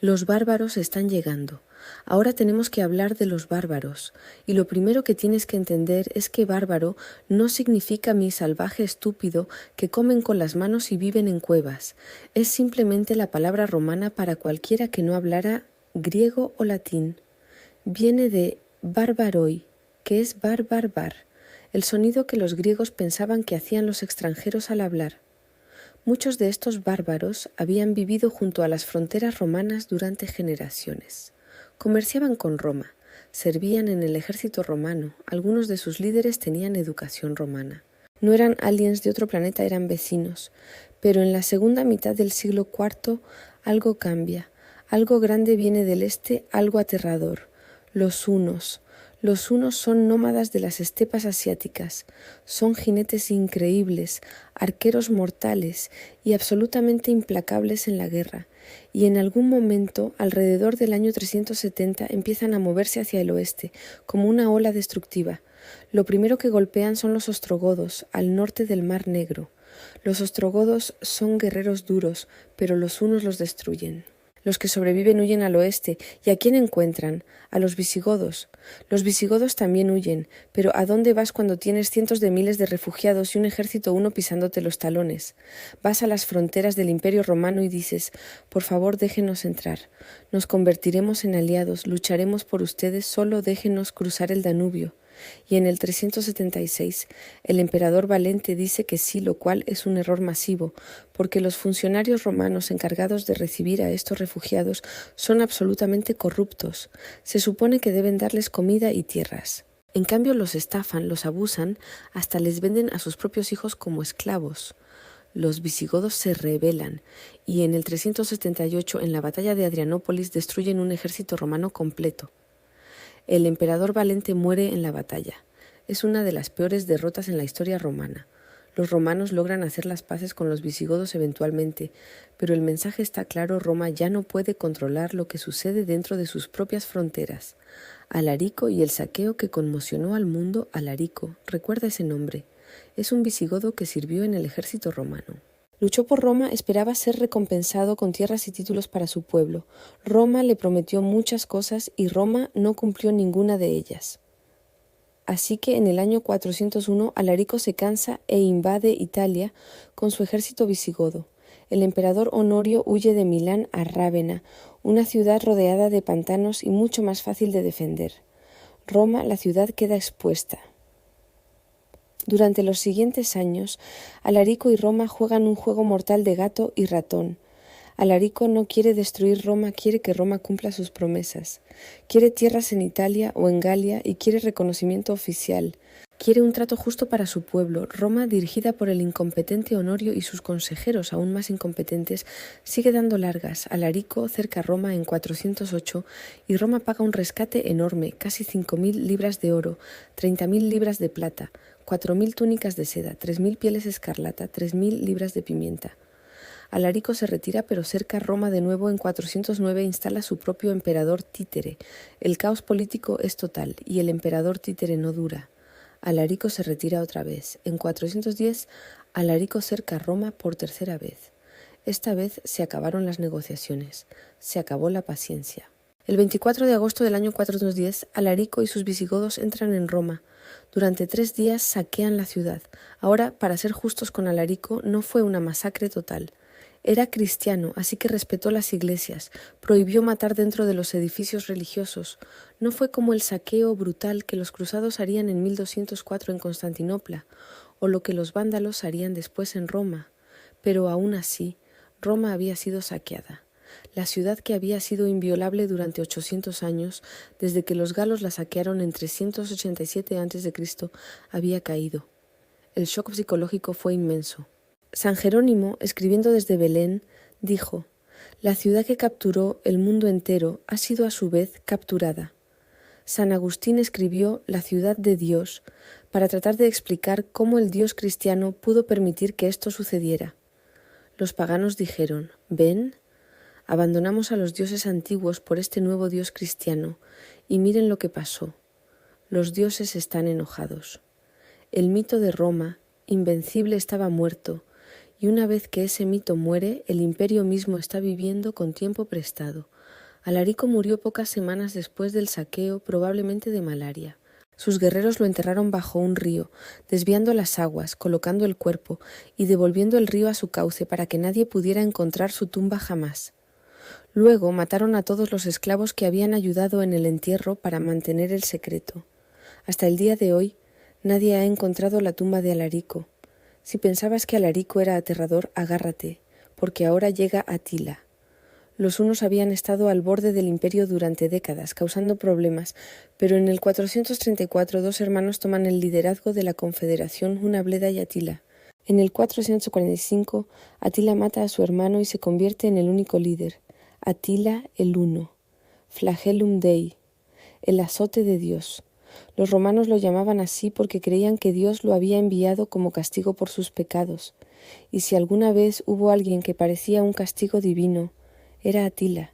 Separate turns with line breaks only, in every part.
Los bárbaros están llegando. Ahora tenemos que hablar de los bárbaros, y lo primero que tienes que entender es que bárbaro no significa mi salvaje estúpido que comen con las manos y viven en cuevas. Es simplemente la palabra romana para cualquiera que no hablara griego o latín. Viene de barbaroi, que es bar, el sonido que los griegos pensaban que hacían los extranjeros al hablar. Muchos de estos bárbaros habían vivido junto a las fronteras romanas durante generaciones. Comerciaban con Roma, servían en el ejército romano, algunos de sus líderes tenían educación romana. No eran aliens de otro planeta, eran vecinos, pero en la segunda mitad del siglo IV algo cambia, algo grande viene del este, algo aterrador. Los hunos. Los hunos son nómadas de las estepas asiáticas, son jinetes increíbles, arqueros mortales y absolutamente implacables en la guerra, y en algún momento, alrededor del año 370, empiezan a moverse hacia el oeste, como una ola destructiva. Lo primero que golpean son los ostrogodos, al norte del Mar Negro. Los ostrogodos son guerreros duros, pero los hunos los destruyen. Los que sobreviven huyen al oeste. ¿Y a quién encuentran? A los visigodos. Los visigodos también huyen, pero ¿a dónde vas cuando tienes cientos de miles de refugiados y un ejército uno pisándote los talones? Vas a las fronteras del Imperio Romano y dices, por favor déjenos entrar. Nos convertiremos en aliados, lucharemos por ustedes, solo déjenos cruzar el Danubio. Y en el 376 el emperador Valente dice que sí, lo cual es un error masivo, porque los funcionarios romanos encargados de recibir a estos refugiados son absolutamente corruptos. Se supone que deben darles comida y tierras. En cambio los estafan, los abusan, hasta les venden a sus propios hijos como esclavos. Los visigodos se rebelan y en el 378 en la batalla de Adrianópolis destruyen un ejército romano completo. El emperador Valente muere en la batalla. Es una de las peores derrotas en la historia romana. Los romanos logran hacer las paces con los visigodos eventualmente, pero el mensaje está claro: Roma ya no puede controlar lo que sucede dentro de sus propias fronteras. Alarico y el saqueo que conmocionó al mundo. Alarico, recuerda ese nombre. Es un visigodo que sirvió en el ejército romano. Luchó por Roma, esperaba ser recompensado con tierras y títulos para su pueblo. Roma le prometió muchas cosas y Roma no cumplió ninguna de ellas. Así que en el año 401 Alarico se cansa e invade Italia con su ejército visigodo. El emperador Honorio huye de Milán a Rávena, una ciudad rodeada de pantanos y mucho más fácil de defender. Roma, la ciudad, queda expuesta. Durante los siguientes años, Alarico y Roma juegan un juego mortal de gato y ratón. Alarico no quiere destruir Roma, quiere que Roma cumpla sus promesas. Quiere tierras en Italia o en Galia y quiere reconocimiento oficial. Quiere un trato justo para su pueblo. Roma, dirigida por el incompetente Honorio y sus consejeros aún más incompetentes, sigue dando largas. Alarico cerca Roma en 408 y Roma paga un rescate enorme, casi 5.000 libras de oro, 30.000 libras de plata, 4.000 túnicas de seda, 3.000 pieles escarlata, 3.000 libras de pimienta. Alarico se retira, pero cerca Roma de nuevo en 409 instala su propio emperador títere. El caos político es total y el emperador títere no dura. Alarico se retira otra vez. En 410, Alarico cerca Roma por tercera vez. Esta vez se acabaron las negociaciones, se acabó la paciencia. El 24 de agosto del año 410, Alarico y sus visigodos entran en Roma. Durante 3 días saquean la ciudad. Ahora, para ser justos con Alarico, no fue una masacre total. Era cristiano, así que respetó las iglesias, prohibió matar dentro de los edificios religiosos. No fue como el saqueo brutal que los cruzados harían en 1204 en Constantinopla, o lo que los vándalos harían después en Roma. Pero aún así, Roma había sido saqueada. La ciudad que había sido inviolable durante 800 años, desde que los galos la saquearon en 387 a.C., había caído. El shock psicológico fue inmenso. San Jerónimo, escribiendo desde Belén, dijo: «La ciudad que capturó el mundo entero ha sido a su vez capturada». San Agustín escribió «La ciudad de Dios» para tratar de explicar cómo el Dios cristiano pudo permitir que esto sucediera. Los paganos dijeron: «¿Ven? Abandonamos a los dioses antiguos por este nuevo Dios cristiano, y miren lo que pasó. Los dioses están enojados». El mito de Roma, invencible, estaba muerto, y una vez que ese mito muere, el imperio mismo está viviendo con tiempo prestado. Alarico murió pocas semanas después del saqueo, probablemente de malaria. Sus guerreros lo enterraron bajo un río, desviando las aguas, colocando el cuerpo y devolviendo el río a su cauce para que nadie pudiera encontrar su tumba jamás. Luego mataron a todos los esclavos que habían ayudado en el entierro para mantener el secreto. Hasta el día de hoy, nadie ha encontrado la tumba de Alarico. Si pensabas que Alarico era aterrador, agárrate, porque ahora llega Atila. Los hunos habían estado al borde del imperio durante décadas, causando problemas, pero en el 434 dos hermanos toman el liderazgo de la confederación Hunableda y Atila. En el 445, Atila mata a su hermano y se convierte en el único líder, Atila el Uno, Flagellum Dei, el azote de Dios. Los romanos lo llamaban así porque creían que Dios lo había enviado como castigo por sus pecados, y si alguna vez hubo alguien que parecía un castigo divino, era Atila.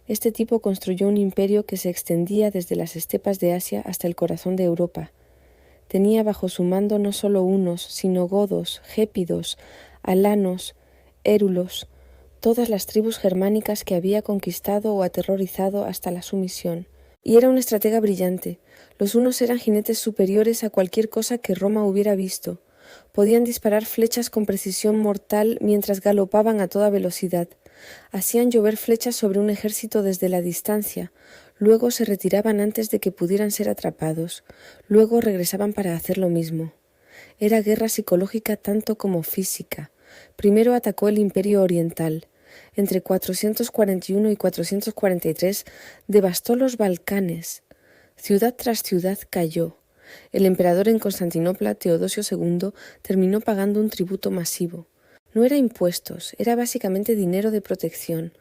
Este tipo construyó un imperio que se extendía desde las estepas de Asia hasta el corazón de Europa. Tenía bajo su mando no solo hunos, sino godos, gépidos, alanos, érulos, todas las tribus germánicas que había conquistado o aterrorizado hasta la sumisión. Y era un estratega brillante. Los hunos eran jinetes superiores a cualquier cosa que Roma hubiera visto. Podían disparar flechas con precisión mortal mientras galopaban a toda velocidad. Hacían llover flechas sobre un ejército desde la distancia, luego se retiraban antes de que pudieran ser atrapados, luego regresaban para hacer lo mismo. Era guerra psicológica tanto como física. Primero atacó el Imperio Oriental. Entre 441 y 443 devastó los Balcanes. Ciudad tras ciudad cayó. El emperador en Constantinopla, Teodosio II, terminó pagando un tributo masivo. No era impuestos, era básicamente dinero de protección.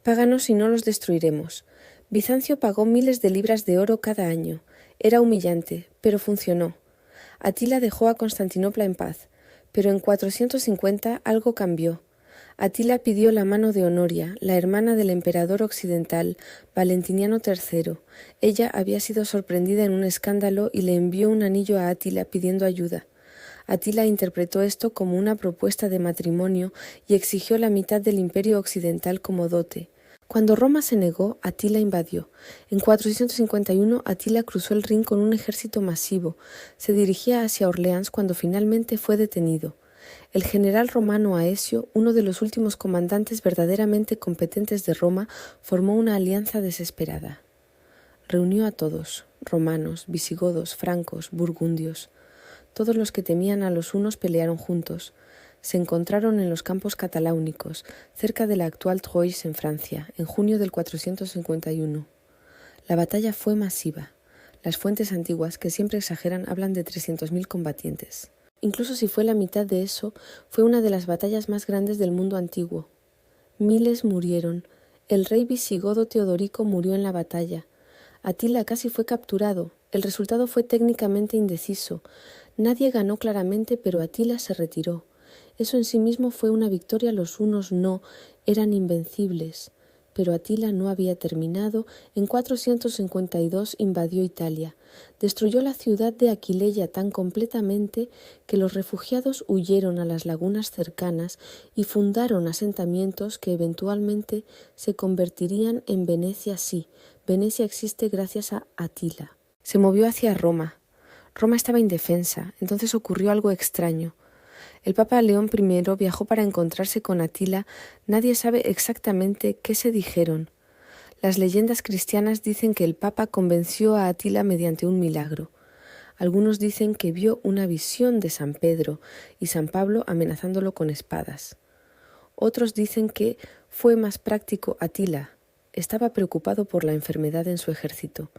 Páganos y no los destruiremos. Bizancio pagó miles de libras de oro cada año. Era humillante, pero funcionó. Atila dejó a Constantinopla en paz, pero en 450 algo cambió. Atila pidió la mano de Honoria, la hermana del emperador occidental, Valentiniano III. Ella había sido sorprendida en un escándalo y le envió un anillo a Atila pidiendo ayuda. Atila interpretó esto como una propuesta de matrimonio y exigió la mitad del imperio occidental como dote. Cuando Roma se negó, Atila invadió. En 451 Atila cruzó el Rin con un ejército masivo. Se dirigía hacia Orleans cuando finalmente fue detenido. El general romano Aesio, uno de los últimos comandantes verdaderamente competentes de Roma, formó una alianza desesperada. Reunió a todos, romanos, visigodos, francos, burgundios. Todos los que temían a los hunos pelearon juntos. Se encontraron en los campos cataláunicos, cerca de la actual Troyes en Francia, en junio del 451. La batalla fue masiva. Las fuentes antiguas, que siempre exageran, hablan de 300.000 combatientes. Incluso si fue la mitad de eso, fue una de las batallas más grandes del mundo antiguo. Miles murieron. El rey visigodo Teodorico murió en la batalla. Atila casi fue capturado. El resultado fue técnicamente indeciso. Nadie ganó claramente, pero Atila se retiró. Eso en sí mismo fue una victoria. Los hunos no, eran invencibles. Pero Atila no había terminado. En 452 invadió Italia. Destruyó la ciudad de Aquileia tan completamente que los refugiados huyeron a las lagunas cercanas y fundaron asentamientos que eventualmente se convertirían en Venecia. Sí, Venecia existe gracias a Atila. Se movió hacia Roma. Roma estaba indefensa. Entonces ocurrió algo extraño. El Papa León I viajó para encontrarse con Atila. Nadie sabe exactamente qué se dijeron. Las leyendas cristianas dicen que el Papa convenció a Atila mediante un milagro. Algunos dicen que vio una visión de San Pedro y San Pablo amenazándolo con espadas. Otros dicen que fue más práctico Atila. Estaba preocupado por la enfermedad en su ejército.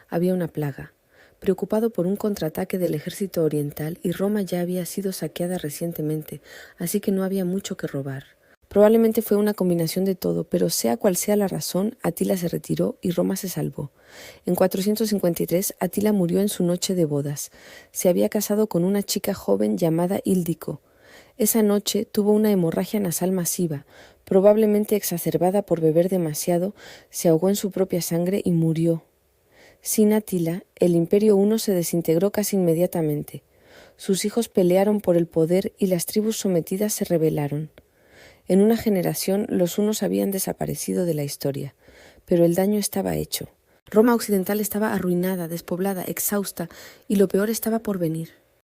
Había una plaga. Preocupado por un contraataque del ejército oriental y Roma ya había sido saqueada recientemente, así que no había mucho que robar. Probablemente fue una combinación de todo, pero sea cual sea la razón, Atila se retiró y Roma se salvó. En 453, Atila murió en su noche de bodas. Se había casado con una chica joven llamada Íldico. Esa noche tuvo una hemorragia nasal masiva, probablemente exacerbada por beber demasiado, se ahogó en su propia sangre y murió. Sin Atila, el imperio huno se desintegró casi inmediatamente. Sus hijos pelearon por el poder y las tribus sometidas se rebelaron. En una generación los hunos habían desaparecido de la historia, pero el daño estaba hecho. Roma occidental estaba arruinada, despoblada, exhausta, y lo peor estaba por venir.